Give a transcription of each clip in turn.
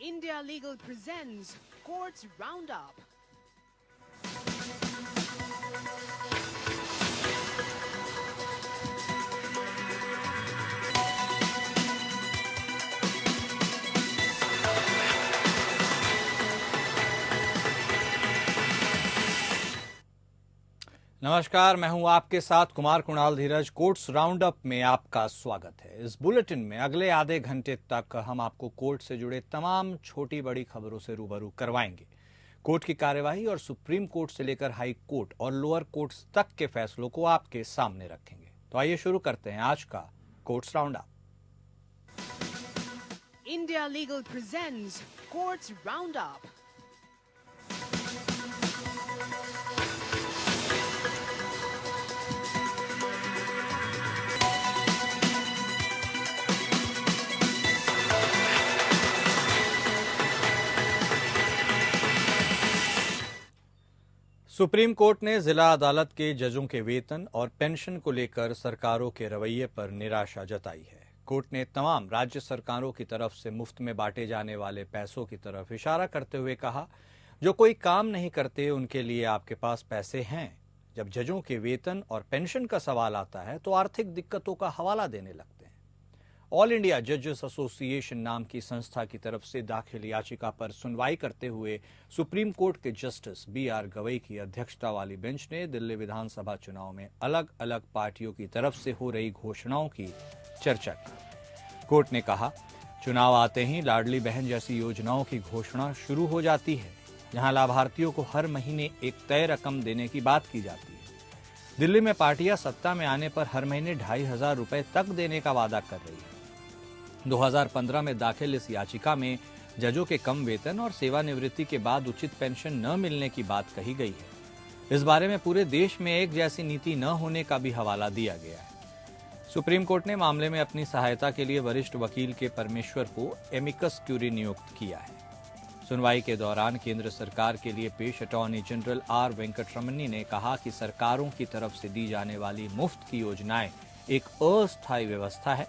India Legal presents Courts Roundup. नमस्कार, मैं हूं आपके साथ कुमार कुणाल धीरज। कोर्ट्स राउंड अप में आपका स्वागत है। इस बुलेटिन में अगले आधे घंटे तक हम आपको कोर्ट से जुड़े तमाम छोटी बड़ी खबरों से रूबरू करवाएंगे। कोर्ट की कार्यवाही और सुप्रीम कोर्ट से लेकर हाई कोर्ट और लोअर कोर्ट्स तक के फैसलों को आपके सामने रखेंगे। तो आइए शुरू करते हैं आज का courts round up. India Legal presents Courts Roundup. Supreme court ने जिला अदालत के जजों के वेतन और पेंशन को लेकर सरकारों के रवैये पर निराशा जताई है। कोर्ट ने तमाम राज्य सरकारों की तरफ से मुफ्त में बांटे जाने वाले पैसों की तरफ इशारा करते हुए कहा, जो कोई काम नहीं करते उनके लिए आपके पास पैसे हैं। जब जजों के वेतन और पेंशन का सवाल आता है तो आर्थिक दिक्कतों का हवाला देने लगते हैं। ऑल इंडिया जजेस एसोसिएशन नाम की संस्था की तरफ से दाखिल याचिका पर सुनवाई करते हुए सुप्रीम कोर्ट के जस्टिस BR गवई की अध्यक्षता वाली बेंच ने दिल्ली विधानसभा चुनाव में अलग अलग पार्टियों की तरफ से हो रही घोषणाओं की चर्चा की। कोर्ट ने कहा, चुनाव आते ही लाडली बहन जैसी योजनाओं की घोषणा शुरू हो जाती है, जहां लाभार्थियों को हर महीने एक तय रकम देने की बात की जाती है। दिल्ली में पार्टियां सत्ता में आने पर हर महीने 2,500 रुपए तक देने का वादा कर रही है। 2015 में दाखिल इस याचिका में जजों के कम वेतन और सेवानिवृत्ति के बाद उचित पेंशन न मिलने की बात कही गई है। इस बारे में पूरे देश में एक जैसी नीति न होने का भी हवाला दिया गया है। सुप्रीम कोर्ट ने मामले में अपनी सहायता के लिए वरिष्ठ वकील के परमेश्वर को एमिकस क्यूरी नियुक्त किया है। सुनवाई के दौरान केंद्र सरकार के लिए पेश अटॉर्नी जनरल R वेंकटरमणी ने कहा कि सरकारों की तरफ से दी जाने वाली मुफ्त की योजनाएं एक अस्थायी व्यवस्था है।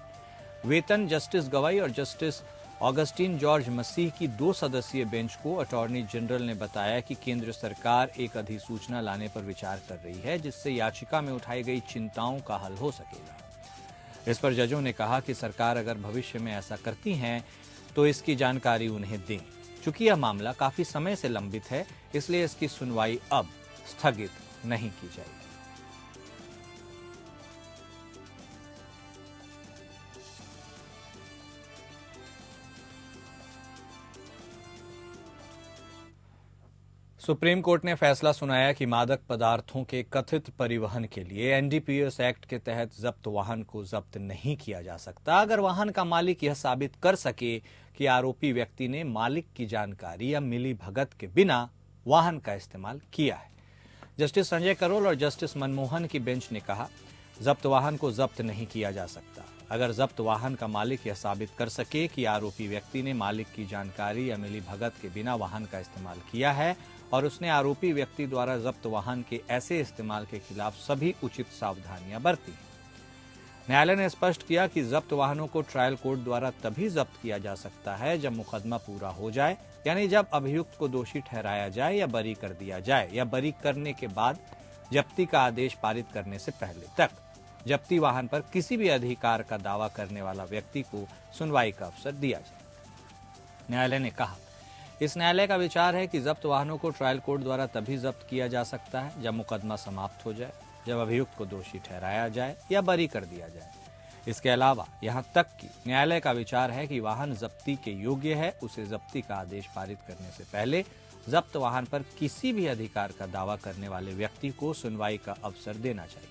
वेतन जस्टिस गवाई और जस्टिस ऑगस्टीन जॉर्ज मसीह की 2 सदस्यीय बेंच को अटॉर्नी जनरल ने बताया कि केंद्र सरकार एक अधिसूचना लाने पर विचार कर रही है, जिससे याचिका में उठाई गई चिंताओं का हल हो सकेगा। इस पर जजों ने कहा कि सरकार अगर भविष्य में ऐसा करती है तो इसकी जानकारी उन्हें दें। चूंकि यह मामला काफी समय से लंबित है, इसलिए इसकी सुनवाई अब स्थगित नहीं की जाएगी। सुप्रीम कोर्ट ने फैसला सुनाया कि मादक पदार्थों के कथित परिवहन के लिए NDPS एक्ट के तहत जब्त वाहन को जब्त नहीं किया जा सकता अगर वाहन का मालिक यह साबित कर सके कि आरोपी व्यक्ति ने मालिक की जानकारी या मिली भगत के बिना वाहन का इस्तेमाल किया है। जस्टिस संजय करोल और जस्टिस मनमोहन की बेंच ने कहा, जब्त वाहन को जब्त नहीं किया जा सकता अगर जब्त वाहन का मालिक यह साबित कर सके कि आरोपी व्यक्ति ने मालिक की जानकारी या मिली भगत के बिना वाहन का इस्तेमाल किया है और उसने आरोपी व्यक्ति द्वारा जब्त वाहन के ऐसे इस्तेमाल के खिलाफ सभी उचित सावधानियां बरती। न्यायालय ने स्पष्ट किया कि जब्त वाहनों को ट्रायल कोर्ट द्वारा तभी जब्त किया जा सकता है जब मुकदमा पूरा हो जाए, यानी जब अभियुक्त को दोषी ठहराया जाए या बरी कर दिया जाए या बरी करने के बाद जब्ती का आदेश पारित करने से पहले तक जब्ती वाहन पर किसी भी अधिकार का दावा करने वाला व्यक्ति को सुनवाई का अवसर दिया जाए। न्यायालय ने कहा, इस न्यायालय का विचार है कि जब्त वाहनों को ट्रायल कोर्ट द्वारा तभी जब्त किया जा सकता है जब मुकदमा समाप्त हो जाए, जब अभियुक्त को दोषी ठहराया जाए या बरी कर दिया जाए। इसके अलावा यहां तक कि न्यायालय का विचार है कि वाहन जब्ती के योग्य है, उसे जब्ती का आदेश पारित करने से पहले जब्त वाहन पर किसी भी अधिकार का दावा करने वाले व्यक्ति को सुनवाई का अवसर देना चाहिए।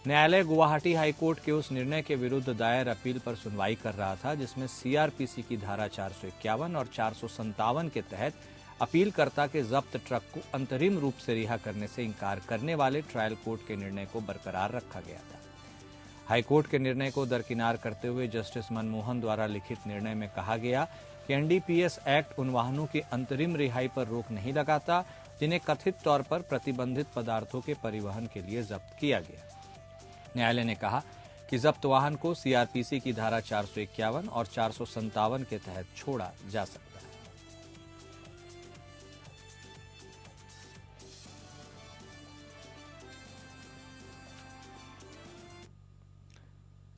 न्यायालय गुवाहाटी हाईकोर्ट के उस निर्णय के विरुद्ध दायर अपील पर सुनवाई कर रहा था जिसमें CRPC की धारा 451 और 457 के तहत अपीलकर्ता के जब्त ट्रक को अंतरिम रूप से रिहा करने से इंकार करने वाले ट्रायल कोर्ट के निर्णय को बरकरार रखा गया था। हाईकोर्ट के निर्णय को दरकिनार करते हुए जस्टिस मनमोहन द्वारा लिखित निर्णय में कहा गया कि NDPS एक्ट उन वाहनों की अंतरिम रिहाई पर रोक नहीं लगाता जिन्हें कथित तौर पर प्रतिबंधित पदार्थों के परिवहन के लिए जब्त किया गया। न्यायालय ने कहा कि जब्त वाहन को सीआरपीसी की धारा 451 और 457 के तहत छोड़ा जा सकता है।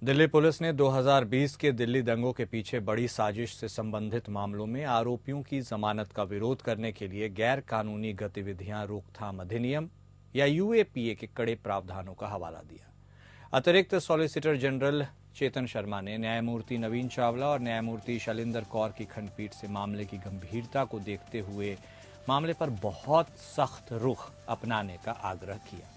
दिल्ली पुलिस ने 2020 के दिल्ली दंगों के पीछे बड़ी साजिश से संबंधित मामलों में आरोपियों की जमानत का विरोध करने के लिए गैर कानूनी गतिविधियां रोकथाम अधिनियम या यूएपीए के कड़े प्रावधानों का हवाला दिया। अतिरिक्त सॉलिसिटर जनरल चेतन शर्मा ने न्यायमूर्ति नवीन चावला और न्यायमूर्ति शैलेंद्र कौर की खंडपीठ से मामले की गंभीरता को देखते हुए मामले पर बहुत सख्त रुख अपनाने का आग्रह किया।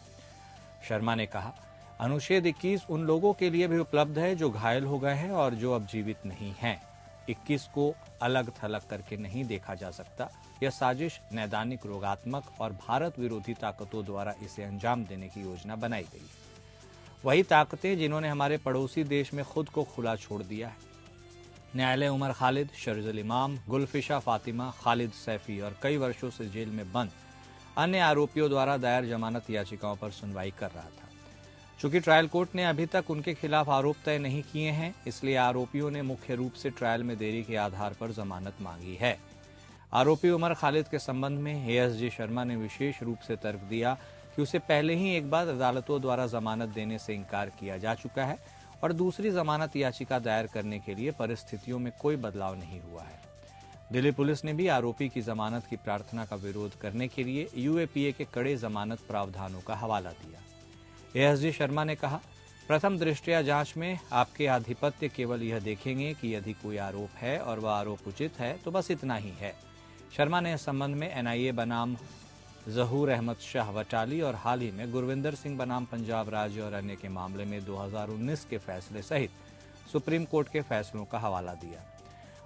शर्मा ने कहा, अनुच्छेद 21 उन लोगों के लिए भी उपलब्ध है जो घायल हो गए हैं और जो अब जीवित नहीं हैं। 21 को अलग थलग करके नहीं देखा जा सकता। यह साजिश नैदानिक, रोगात्मक और भारत विरोधी ताकतों द्वारा इसे अंजाम देने की योजना बनाई गई है। वही ताकतें जिन्होंने हमारे पड़ोसी देश में खुद को खुला छोड़ दिया है। न्यायालय उमर खालिद, शर्जिल इमाम, गुलफिशा फातिमा, खालिद सैफी और कई वर्षों से जेल में बंद अन्य आरोपियों द्वारा दायर जमानत याचिकाओं पर सुनवाई कर रहा था। चूंकि ट्रायल कोर्ट ने अभी तक उनके खिलाफ आरोप तय नहीं किए हैं, इसलिए आरोपियों ने मुख्य रूप से ट्रायल में देरी के आधार पर जमानत मांगी है। आरोपी उमर खालिद के संबंध में एएसजी शर्मा ने विशेष रूप से तर्क दिया कि उसे पहले ही एक बार अदालतों द्वारा जमानत देने से इनकार किया जा चुका है और दूसरी जमानत याचिका दायर करने के लिए परिस्थितियों में कोई बदलाव नहीं हुआ है। दिल्ली पुलिस ने भी आरोपी की जमानत की प्रार्थना का विरोध करने के लिए यूएपीए के कड़े जमानत प्रावधानों का हवाला दिया। एएसजी शर्मा ने कहा, प्रथम दृष्टया जांच में आपके आधिपत्य केवल यह देखेंगे कि यदि कोई आरोप है और वह आरोप उचित है तो बस इतना ही है। शर्मा ने इस संबंध में एनआईए बनाम जहूर अहमद शाह वटाली और हाल ही में गुरविंदर सिंह बनाम पंजाब राज्य और अन्य के मामले में 2019 के फैसले सहित सुप्रीम कोर्ट के फैसलों का हवाला दिया।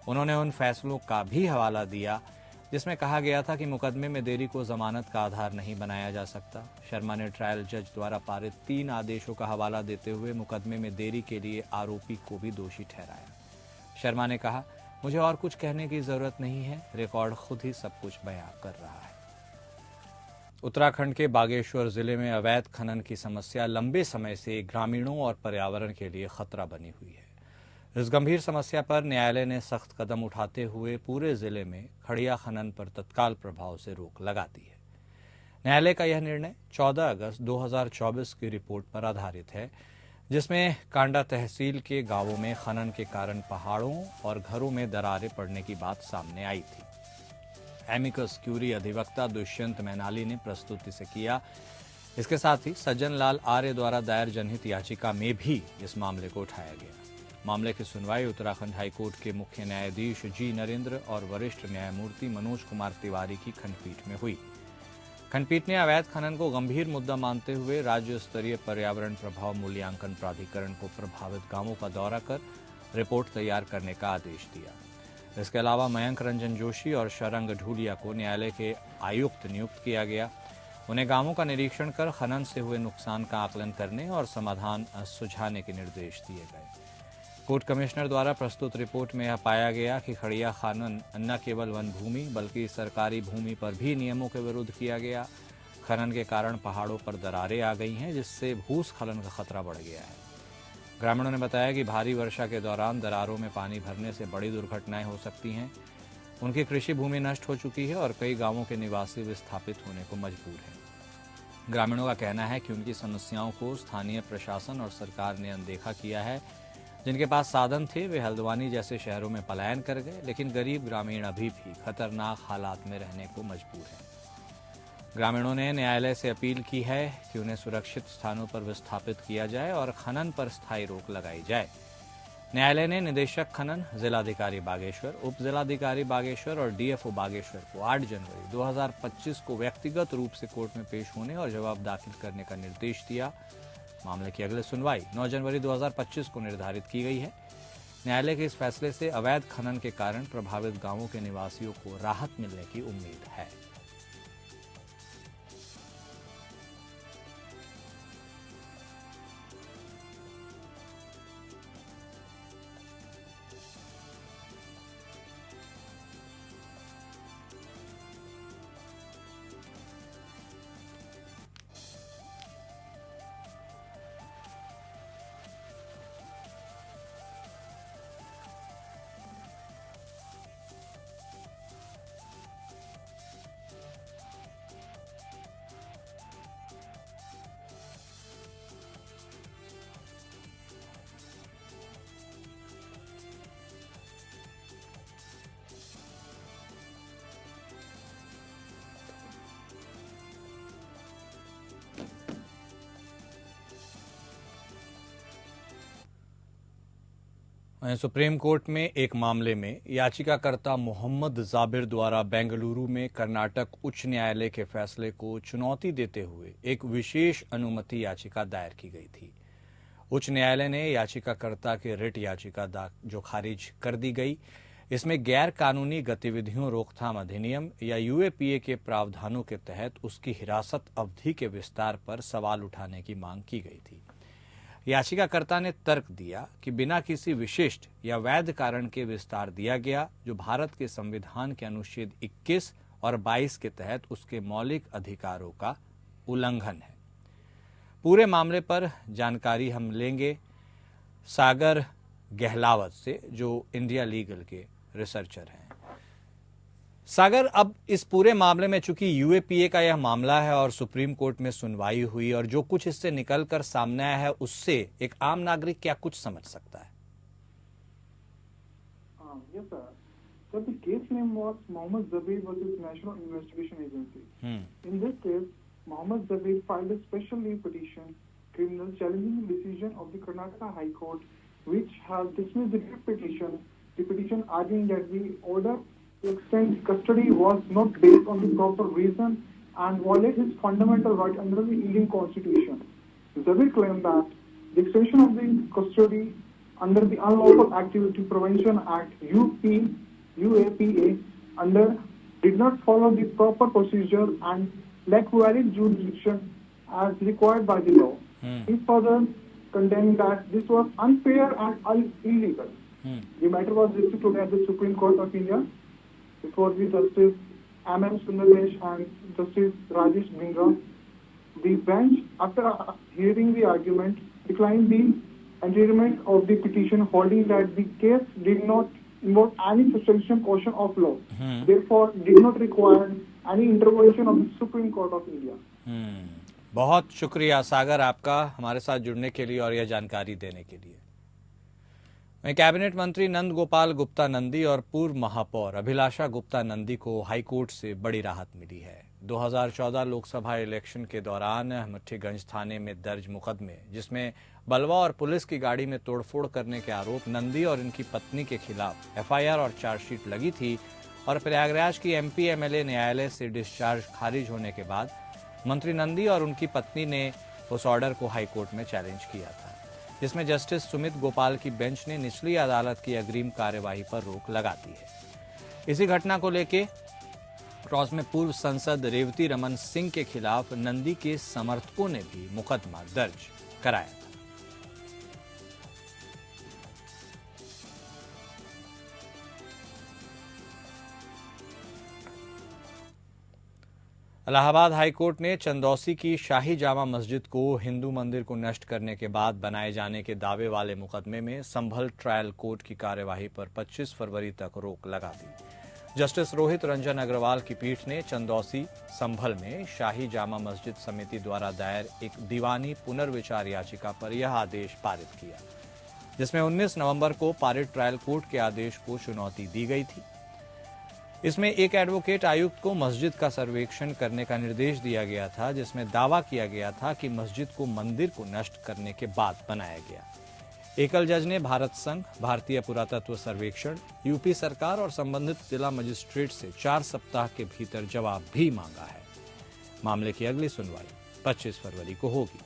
उन्होंने उन फैसलों का भी हवाला दिया जिसमें कहा गया था कि मुकदमे में देरी को जमानत का आधार नहीं बनाया जा सकता। शर्मा ने ट्रायल जज द्वारा पारित 3 आदेशों का हवाला देते हुए मुकदमे में देरी के लिए आरोपी को भी दोषी ठहराया। शर्मा ने कहा, मुझे और कुछ कहने की जरूरत नहीं है, रिकॉर्ड खुद ही सब कुछ बयां कर रहा है। उत्तराखंड के बागेश्वर जिले में अवैध खनन की समस्या लंबे समय से ग्रामीणों और पर्यावरण के लिए खतरा बनी हुई है। इस गंभीर समस्या पर न्यायालय ने सख्त कदम उठाते हुए पूरे जिले में खड़िया खनन पर तत्काल प्रभाव से रोक लगा दी है। न्यायालय का यह निर्णय 14 अगस्त 2024 की रिपोर्ट पर आधारित है, जिसमें कांडा तहसील के गांवों में खनन के कारण पहाड़ों और घरों में दरारें पड़ने की बात सामने आई थी। एमिकस क्यूरी अधिवक्ता दुष्यंत मैनाली ने प्रस्तुति से किया। इसके साथ ही सज्जन लाल आर्य द्वारा दायर जनहित याचिका में भी इस मामले को उठाया गया। मामले की सुनवाई उत्तराखंड हाईकोर्ट के मुख्य न्यायाधीश जी नरेंद्र और वरिष्ठ न्यायमूर्ति मनोज कुमार तिवारी की खंडपीठ में हुई। खंडपीठ ने अवैध खनन को गंभीर मुद्दा मानते हुए राज्य स्तरीय पर्यावरण प्रभाव मूल्यांकन प्राधिकरण को प्रभावित गांवों का दौरा कर रिपोर्ट तैयार करने का आदेश दिया। इसके अलावा मयंक रंजन जोशी और शरंग ढूलिया को न्यायालय के आयुक्त नियुक्त किया गया। उन्हें गांवों का निरीक्षण कर खनन से हुए नुकसान का आकलन करने और समाधान सुझाने के निर्देश दिए गए। कोर्ट कमिश्नर द्वारा प्रस्तुत रिपोर्ट में यह पाया गया कि खड़िया खनन न केवल वन भूमि बल्कि सरकारी भूमि पर भी नियमों के विरुद्ध किया गया। खनन के कारण पहाड़ों पर दरारें आ गई हैं, जिससे भूस्खलन का खतरा बढ़ गया है। ग्रामीणों ने बताया कि भारी वर्षा के दौरान दरारों में पानी भरने से बड़ी दुर्घटनाएं हो सकती हैं। उनकी कृषि भूमि नष्ट हो चुकी है और कई गांवों के निवासी विस्थापित होने को मजबूर हैं। ग्रामीणों का कहना है कि उनकी समस्याओं को स्थानीय प्रशासन और सरकार ने अनदेखा किया है। जिनके पास साधन थे वे हल्द्वानी जैसे शहरों में पलायन कर गए, लेकिन गरीब ग्रामीण अभी भी खतरनाक हालात में रहने को मजबूर हैं। ग्रामीणों ने न्यायालय से अपील की है कि उन्हें सुरक्षित स्थानों पर विस्थापित किया जाए और खनन पर स्थायी रोक लगाई जाए। न्यायालय ने निदेशक खनन, जिलाधिकारी बागेश्वर, उप जिलाधिकारी बागेश्वर और डीएफओ बागेश्वर को 8 जनवरी 2025 को व्यक्तिगत रूप से कोर्ट में पेश होने और जवाब दाखिल करने का निर्देश दिया। मामले की अगली सुनवाई 9 जनवरी 2025 को निर्धारित की गई है। न्यायालय के इस फैसले से अवैध खनन के कारण प्रभावित गांवों के निवासियों को राहत मिलने की उम्मीद है। वहीं सुप्रीम कोर्ट में एक मामले में याचिकाकर्ता मोहम्मद जाबिर द्वारा बेंगलुरु में कर्नाटक उच्च न्यायालय के फैसले को चुनौती देते हुए एक विशेष अनुमति याचिका दायर की गई थी। उच्च न्यायालय ने याचिकाकर्ता की रिट याचिका जो खारिज कर दी गई, इसमें गैर कानूनी गतिविधियों रोकथाम अधिनियम या यूएपीए के प्रावधानों के तहत उसकी हिरासत अवधि के विस्तार पर सवाल उठाने की मांग की गई थी। याचिकाकर्ता ने तर्क दिया कि बिना किसी विशिष्ट या वैध कारण के विस्तार दिया गया, जो भारत के संविधान के अनुच्छेद 21 और 22 के तहत उसके मौलिक अधिकारों का उल्लंघन है। पूरे मामले पर जानकारी हम लेंगे सागर गहलावत से, जो इंडिया लीगल के रिसर्चर हैं। सागर, अब इस पूरे मामले में चूंकि यूएपीए का यह मामला है और सुप्रीम कोर्ट में सुनवाई हुई और जो कुछ इससे निकलकर सामने आया है, उससे एक आम नागरिक क्या कुछ समझ सकता है? Yes, sir. So the case name was Mohammed Zabir versus National Investigation Agency. In this case, Mohammed Zabir filed a special leave petition, criminal, challenging the decision of the Karnataka High Court, which has dismissed the petition. The petition arguing that the order to extend custody was not based on the proper reason and violated his fundamental right under the Indian Constitution. Zabir claimed that the extension of the custody under the Unlawful Activity Prevention Act UAPA did not follow the proper procedure and lacked valid jurisdiction as required by the law. He further contended that this was unfair and illegal. The matter was listed today at the Supreme Court of India before the Justice M.M. Sundaresh and Justice Rajesh Bhingra. The bench, after hearing the argument, declined the entertainment of the petition, holding that the case did not involve any substantial portion of law, therefore did not require any intervention of the Supreme Court of India. बहुत शुक्रिया सागर आपका हमारे साथ जुड़ने के लिए और यह जानकारी देने के लिए। वहीं कैबिनेट मंत्री नंद गोपाल गुप्ता नंदी और पूर्व महापौर अभिलाषा गुप्ता नंदी को हाईकोर्ट से बड़ी राहत मिली है। 2014 लोकसभा इलेक्शन के दौरान मट्ठीगंज थाने में दर्ज मुकदमे, जिसमें बलवा और पुलिस की गाड़ी में तोड़फोड़ करने के आरोप नंदी और इनकी पत्नी के खिलाफ एफआईआर और चार्जशीट लगी थी, और प्रयागराज की एमपी एमएलए न्यायालय से डिस्चार्ज खारिज होने के बाद मंत्री नंदी और उनकी पत्नी ने उस ऑर्डर को हाईकोर्ट में चैलेंज किया था, जिसमें जस्टिस सुमित गोपाल की बेंच ने निचली अदालत की अग्रिम कार्यवाही पर रोक लगा दी है। इसी घटना को लेकर क्रॉस में पूर्व सांसद रेवती रमन सिंह के खिलाफ नंदी के समर्थकों ने भी मुकदमा दर्ज कराया था। इलाहाबाद हाईकोर्ट ने चंदौसी की शाही जामा मस्जिद को हिंदू मंदिर को नष्ट करने के बाद बनाए जाने के दावे वाले मुकदमे में संभल ट्रायल कोर्ट की कार्यवाही पर 25 फरवरी तक रोक लगा दी। जस्टिस रोहित रंजन अग्रवाल की पीठ ने चंदौसी संभल में शाही जामा मस्जिद समिति द्वारा दायर एक दीवानी पुनर्विचार याचिका पर यह आदेश पारित किया, जिसमें 19 नवंबर को पारित ट्रायल कोर्ट के आदेश को चुनौती दी गई थी। इसमें एक एडवोकेट आयुक्त को मस्जिद का सर्वेक्षण करने का निर्देश दिया गया था, जिसमें दावा किया गया था कि मस्जिद को मंदिर को नष्ट करने के बाद बनाया गया। एकल जज ने भारत संघ, भारतीय पुरातत्व सर्वेक्षण, यूपी सरकार और संबंधित जिला मजिस्ट्रेट से 4 सप्ताह के भीतर जवाब भी मांगा है। मामले की अगली सुनवाई 25 फरवरी को होगी।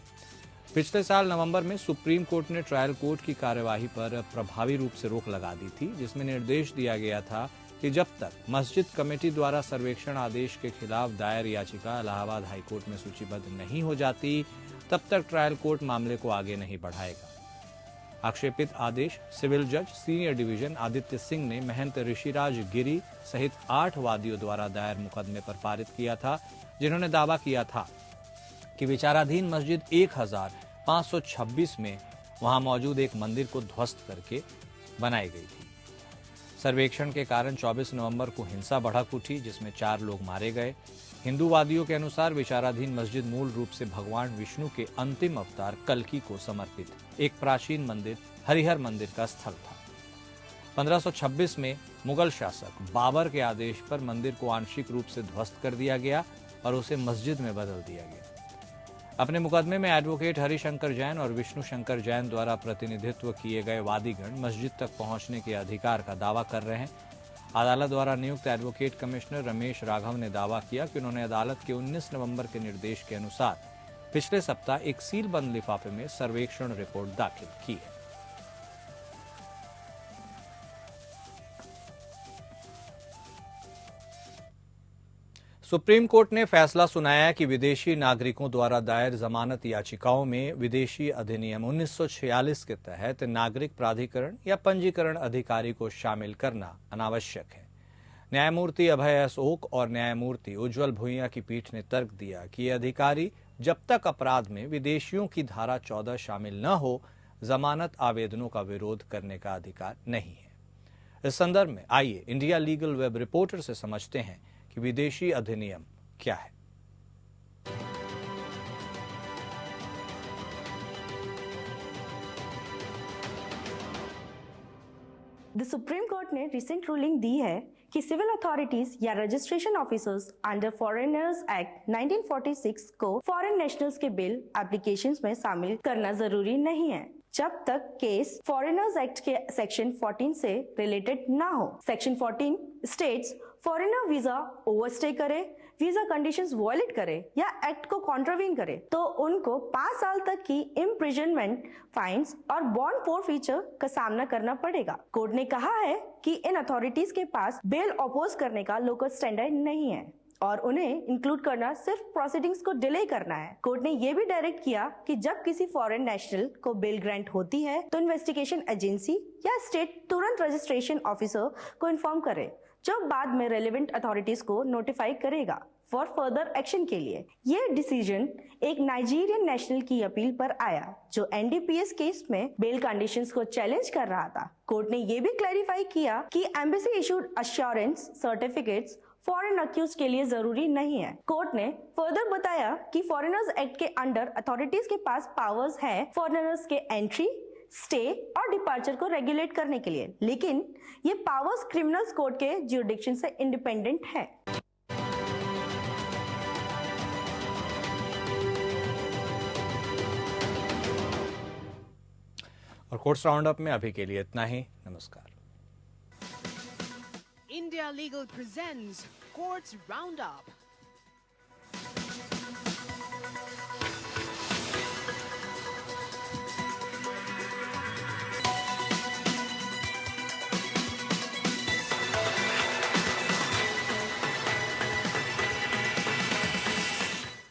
पिछले साल नवंबर में सुप्रीम कोर्ट ने ट्रायल कोर्ट की कार्यवाही पर प्रभावी रूप से रोक लगा दी थी, जिसमें निर्देश दिया गया था कि जब तक मस्जिद कमेटी द्वारा सर्वेक्षण आदेश के खिलाफ दायर याचिका इलाहाबाद हाईकोर्ट में सूचीबद्ध नहीं हो जाती, तब तक ट्रायल कोर्ट मामले को आगे नहीं बढ़ाएगा। आक्षेपित आदेश सिविल जज सीनियर डिवीजन आदित्य सिंह ने महंत ऋषिराज गिरी सहित 8 वादियों द्वारा दायर मुकदमे पर पारित किया था, जिन्होंने दावा किया था कि विचाराधीन मस्जिद 1526 में वहां मौजूद एक मंदिर को ध्वस्त करके बनाई गई थी। सर्वेक्षण के कारण 24 नवंबर को हिंसा भड़क उठी, जिसमें 4 लोग मारे गए। हिंदूवादियों के अनुसार विचाराधीन मस्जिद मूल रूप से भगवान विष्णु के अंतिम अवतार कल्की को समर्पित एक प्राचीन मंदिर हरिहर मंदिर का स्थल था। 1526 में मुगल शासक बाबर के आदेश पर मंदिर को आंशिक रूप से ध्वस्त कर दिया गया और उसे मस्जिद में बदल दिया गया। अपने मुकदमे में एडवोकेट हरिशंकर जैन और विष्णु शंकर जैन द्वारा प्रतिनिधित्व किए गए वादीगण मस्जिद तक पहुंचने के अधिकार का दावा कर रहे हैं। अदालत द्वारा नियुक्त एडवोकेट कमिश्नर रमेश राघव ने दावा किया कि उन्होंने अदालत के 19 नवंबर के निर्देश के अनुसार पिछले सप्ताह एक सीलबंद लिफाफे में सर्वेक्षण रिपोर्ट दाखिल की है। सुप्रीम कोर्ट ने फैसला सुनाया कि विदेशी नागरिकों द्वारा दायर जमानत याचिकाओं में विदेशी अधिनियम 1946 के तहत नागरिक प्राधिकरण या पंजीकरण अधिकारी को शामिल करना अनावश्यक है। न्यायमूर्ति अभय एस ओक और न्यायमूर्ति उज्जवल भुइयां की पीठ ने तर्क दिया कि ये अधिकारी जब तक अपराध में विदेशियों की धारा 14 शामिल न हो, जमानत आवेदनों का विरोध करने का अधिकार नहीं है। इस संदर्भ में आइए इंडिया लीगल वेब रिपोर्टर से समझते हैं कि विदेशी अधिनियम क्या है। द सुप्रीम कोर्ट ने रिसेंट रूलिंग दी है कि सिविल अथॉरिटीज या registration officers under foreigners act 1946 को फॉरेन नेशनल्स के बिल एप्लीकेशंस में शामिल करना जरूरी नहीं है, जब तक केस फॉरेनर्स एक्ट के सेक्शन 14 से रिलेटेड ना हो। Section 14 states foreigner visa overstay करे, वीजा कंडीशंस वायलेट करे या एक्ट को कॉन्ट्रावीन करे तो उनको 5 साल तक की इम्प्रिजनमेंट, फाइन्स और बॉन्ड फोरफीचर का सामना करना पड़ेगा। कोर्ट ने कहा है कि इन अथॉरिटीज के पास बेल अपोज करने का लोकल स्टैंडर्ड नहीं है और उन्हें इंक्लूड करना सिर्फ प्रोसीडिंग्स को डिले करना है। कोर्ट ने यह भी डायरेक्ट किया कि जब किसी फॉरेन नेशनल को बेल ग्रांट होती है तो इन्वेस्टिगेशन एजेंसी या स्टेट तुरंत रजिस्ट्रेशन ऑफिसर को इन्फॉर्म करे, जो बाद में रेलेवेंट अथॉरिटीज को नोटिफाई करेगा फॉर फर्दर एक्शन के लिए। ये डिसीजन एक नाइजीरियन नेशनल की अपील पर आया जो एनडीपीएस केस में बेल कंडीशंस को चैलेंज कर रहा था। कोर्ट ने यह भी क्लैरिफाई किया कि embassy issued assurance certificates foreign accused के लिए जरूरी नहीं है। कोर्ट ने फर्दर बताया कि फॉरेनर्स एक्ट के अंडर अथॉरिटीज के पास पावर्स है फॉरेनर्स के एंट्री, स्टे और डिपार्चर को रेगुलेट करने के लिए, लेकिन ये पावर्स क्रिमिनल्स कोर्ट के ज्यूरिडिक्शन से इंडिपेंडेंट है। और कोर्ट्स राउंड अप में अभी के लिए इतना ही। नमस्कार। India Legal presents Courts Roundup.